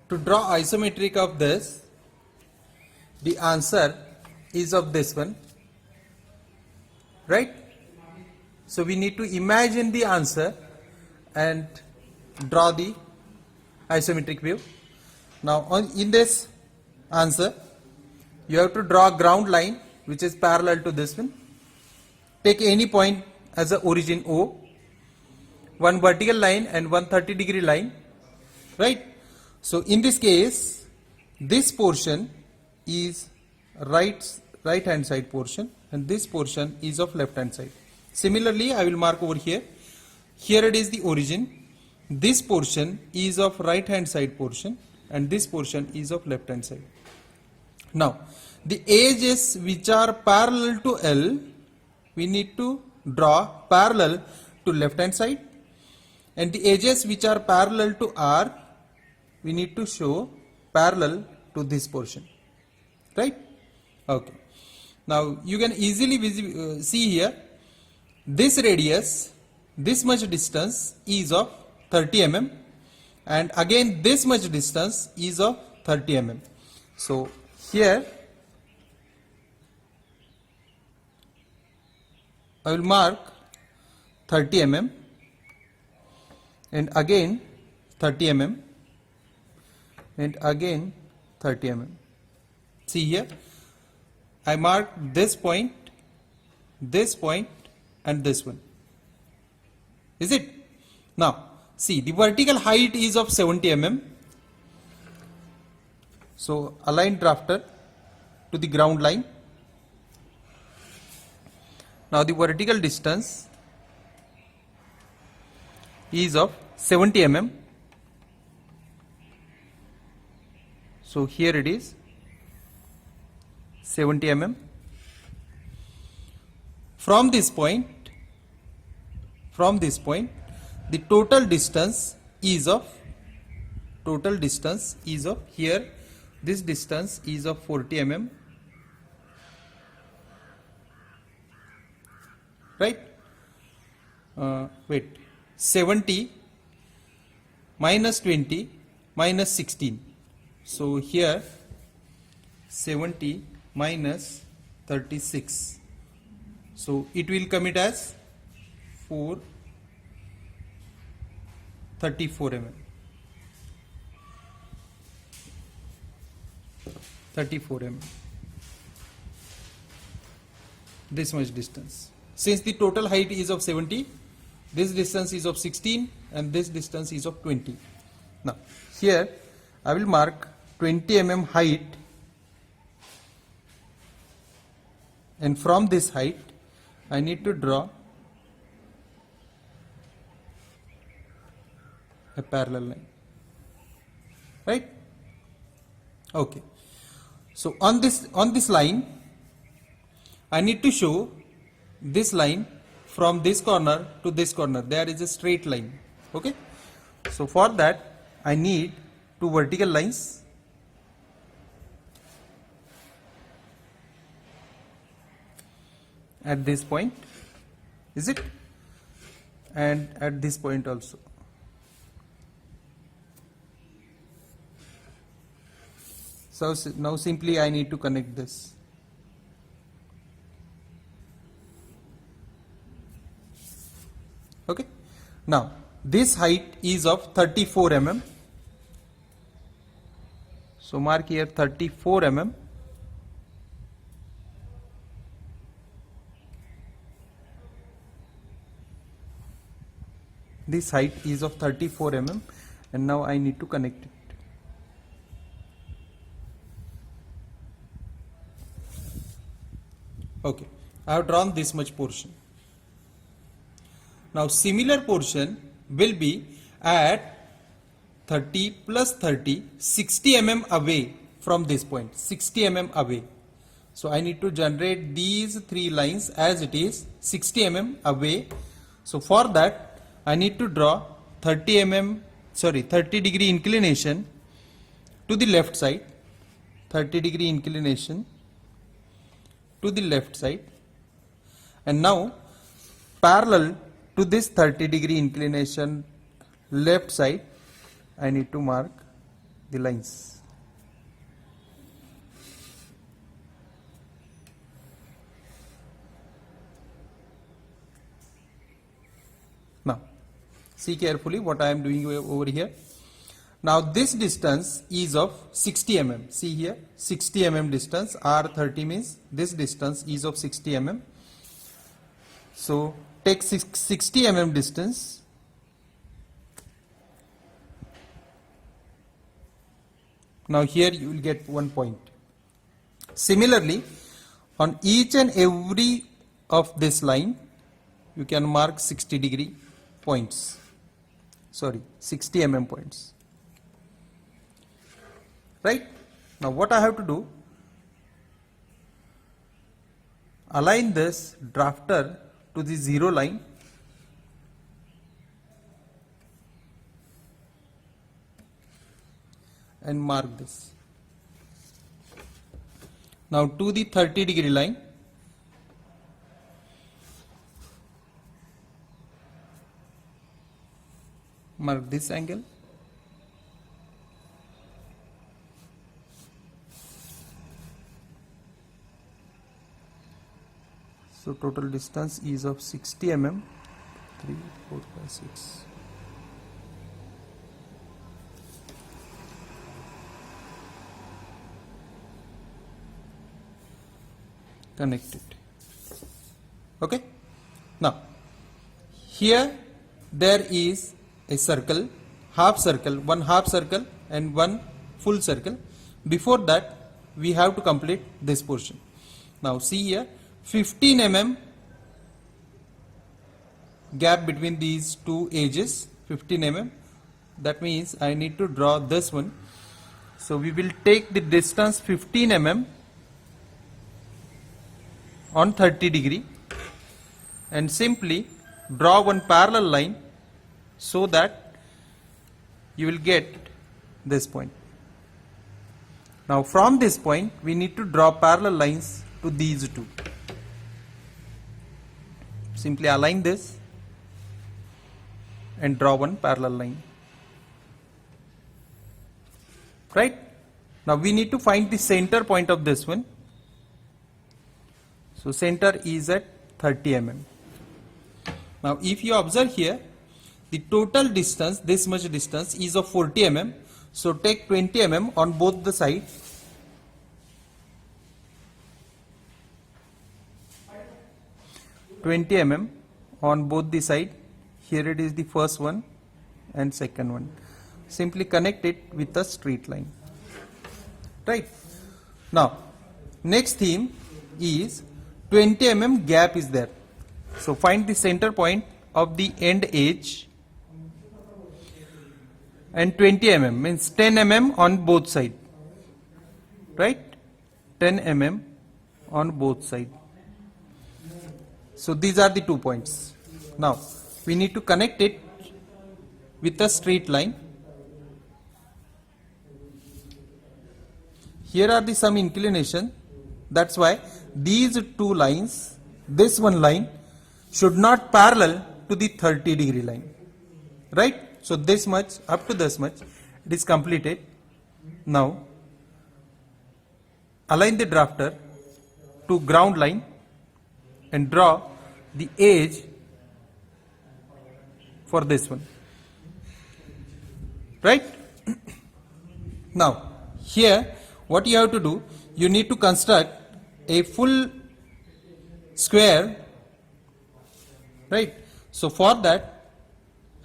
To draw isometric of this, the answer is of this one, right? So we need to imagine the answer and draw the isometric view. Now in this answer, you have to draw a ground line which is parallel to this one. Take any point as a origin O, one vertical line and one 30-degree line, right? So in this case, this portion is right hand side portion and this portion is of left hand side. Similarly, I will mark over here. Here it is the origin. This portion is of right hand side portion and this portion is of left hand side. Now, the edges which are parallel to L, we need to draw parallel to left hand side, and the edges which are parallel to R, we need to show parallel to this portion, right? Okay. Now you can easily see here, this radius, this much distance is of 30 mm, and again this much distance is of 30 mm. So here I will mark 30 mm and again 30 mm and again 30 mm. See here, I mark this point and this one. Is it? Now see, the vertical height is of 70 mm. So align drafter to the ground line. Now the vertical distance is of 70 mm. So here it is 70 mm. From this point, the total distance is of here, this distance is of 40 mm, right? Wait, 70 minus 20 minus 16. So here 70 minus 36. So it will come it as 34 mm. 34 mm. This much distance. Since the total height is of 70, this distance is of 16 and this distance is of 20. Now here I will mark 20 mm height, and from this height I need to draw a parallel line, right? Okay. So on this line I need to show this line from this corner to this corner. There is a straight line. Okay. So for that I need two vertical lines. At this point, is it? And at this point also. So now simply I need to connect this. Okay. Now this height is of 34 mm. So mark here 34 mm. This height is of 34 mm and now I need to connect it. Okay, I have drawn this much portion. Now similar portion will be at 30 plus 30, 60 mm away from this point, 60 mm away. So I need to generate these three lines as it is 60 mm away. So for that I need to draw 30 degree inclination to the left side, 30 degree inclination to the left side, and now parallel to this 30 degree inclination left side I need to mark the lines. Now, see carefully what I am doing over here. Now, this distance is of 60 mm. See here, 60 mm distance. R30 means this distance is of 60 mm. So, take 60 mm distance. Now, here you will get 1 point. Similarly, on each and every of this line, you can mark 60-degree points. Sorry, 60 mm points. Right? Now, what I have to do? Align this drafter to the 0 line. And mark this. Now to the 30-degree line. Mark this angle. So total distance is of 60 mm. 3, 4, 5, 6. Connect it. Okay. Now, here there is a circle, half circle, one half circle and one full circle. Before that, we have to complete this portion. Now, see here, 15 mm gap between these two edges, 15 mm. That means I need to draw this one. So, we will take the distance 15 mm on 30 degree and simply draw one parallel line so that you will get this point. Now from this point we need to draw parallel lines to these two. Simply align this and draw one parallel line. Right? Now we need to find the center point of this one. So center is at 30 mm. Now if you observe here, the total distance, this much distance is of 40 mm. So take 20 mm on both the sides. On both the side. Here it is the first one and second one. Simply connect it with a straight line. Right? Now, next theme is 20 mm gap is there. So find the center point of the end edge, and 20 mm means 10 mm on both sides. Right? 10 mm on both sides. So these are the 2 points. Now we need to connect it with a straight line. Here are the some inclination. That's why these 2 lines, this one line should not parallel to the 30 degree line. Right? So this much, up to this much, it is completed. Now align the drafter to ground line and draw the edge for this one. Right? Now here what you have to do, you need to construct a full square. Right? So for that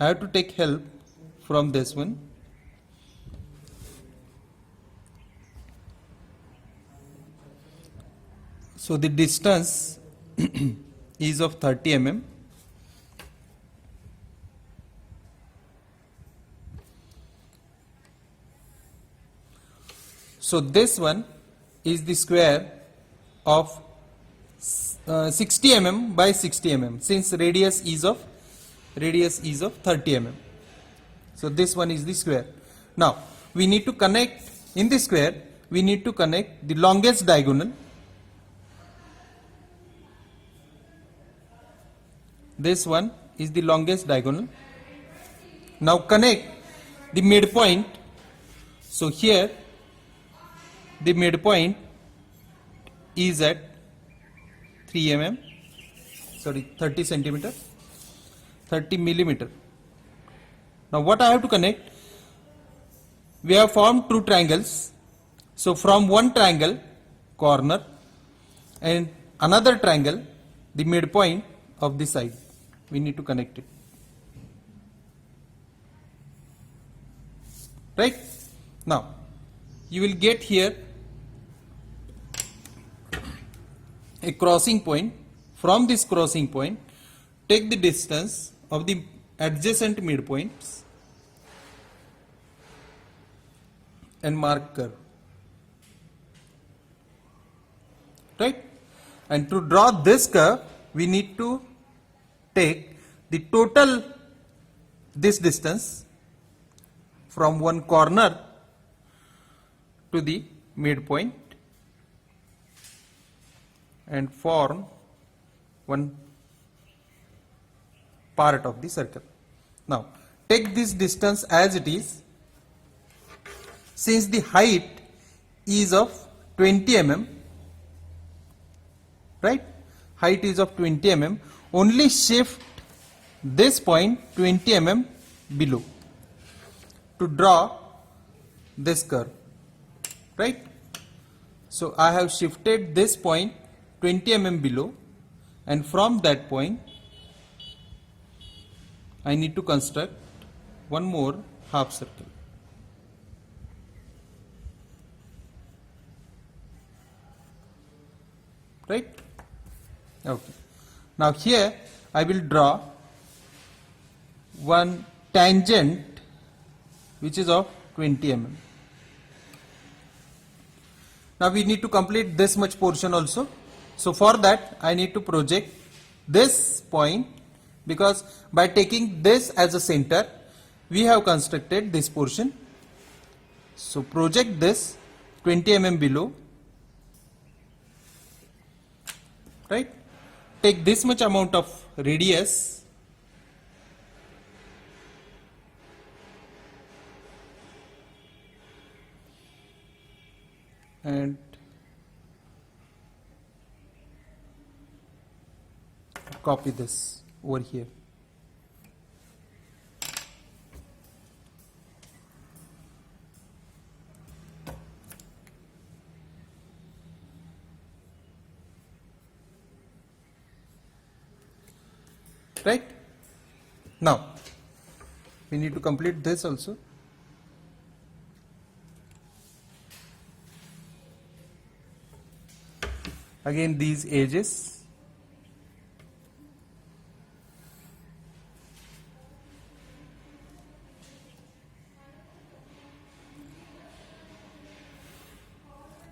I have to take help from this one. So the distance is of 30 mm. So this one is the square of 60 mm by 60 mm, since radius is of 30 mm. So this one is the square. Now we need to connect in the square, we need to connect the longest diagonal. This one is the longest diagonal. Now connect the midpoint So here the midpoint is at 3 mm, sorry 30 centimeter, 30 millimeter. Now what I have to connect? We have formed two triangles. So from one triangle corner and another triangle the midpoint of the side, we need to connect it. Right? Now you will get here a crossing point. From this crossing point, take the distance of the adjacent midpoints and mark curve. Right? And to draw this curve, we need to take the total this distance from one corner to the midpoint and form one part of the circle. Now take this distance as it is. Since the height is of 20 mm, right? Height is of 20 mm, only shift this point 20 mm below to draw this curve, right? So I have shifted this point 20 mm below, and from that point I need to construct one more half circle. Right? Okay. Now here I will draw one tangent which is of 20 mm. Now we need to complete this much portion also. So for that I need to project this point, because by taking this as a center we have constructed this portion. So project this 20 mm below, right? Take this much amount of radius and copy this over here. Right? Now we need to complete this also. Again these edges.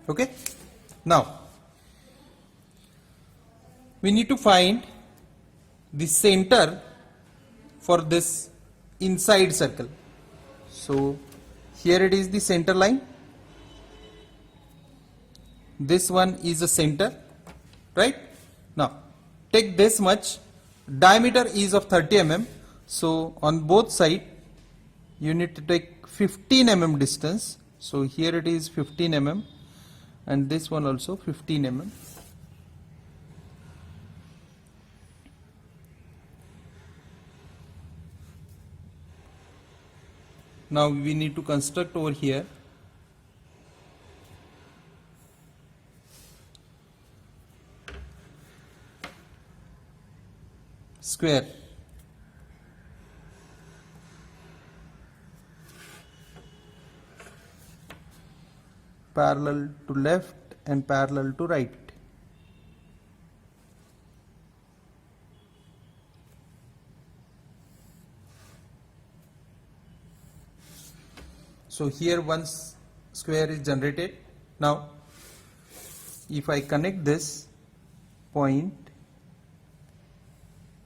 Okay. Now we need to find the center for this inside circle. So here it is the center line. This one is the center, right? Now take this much. Diameter is of 30 mm. So on both sides you need to take 15 mm distance. So here it is 15 mm and this one also 15 mm. Now we need to construct over here square. Parallel to left and parallel to right. So here one square is generated. Now if I connect this point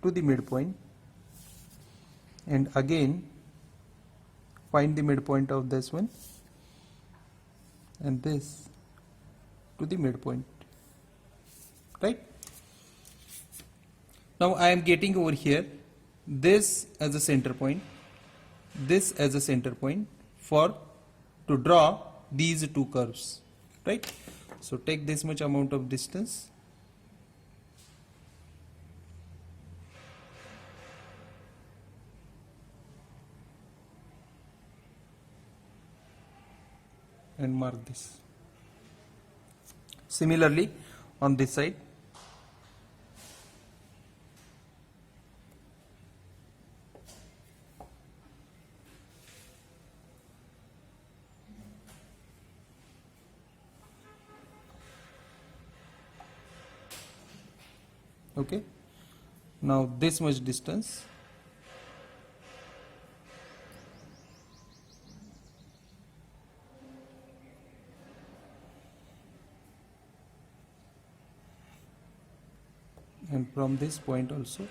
to the midpoint and again find the midpoint of this one and this to the midpoint, right? Now I am getting over here this as a center point, this as a center point for to draw these two curves, right? So take this much amount of distance, and mark this. Similarly on this side, okay. Now this much distance, and from this point also,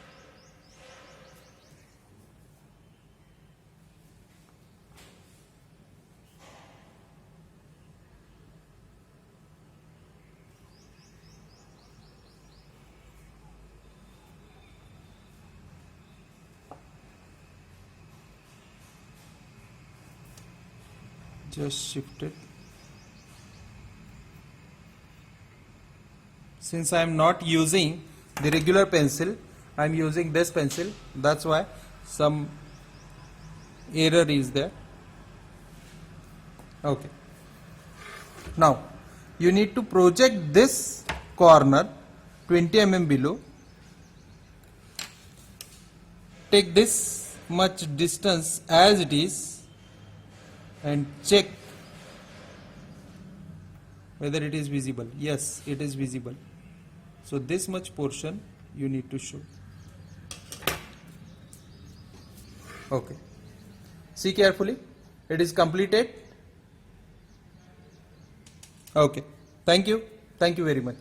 just shift it. Since I am not using the regular pencil, I am using this pencil, that's why some error is there. Okay. Now you need to project this corner 20 mm below. Take this much distance as it is and check whether it is visible. Yes, it is visible. So this much portion you need to show. Okay. See carefully. It is completed. Okay. Thank you. Thank you very much.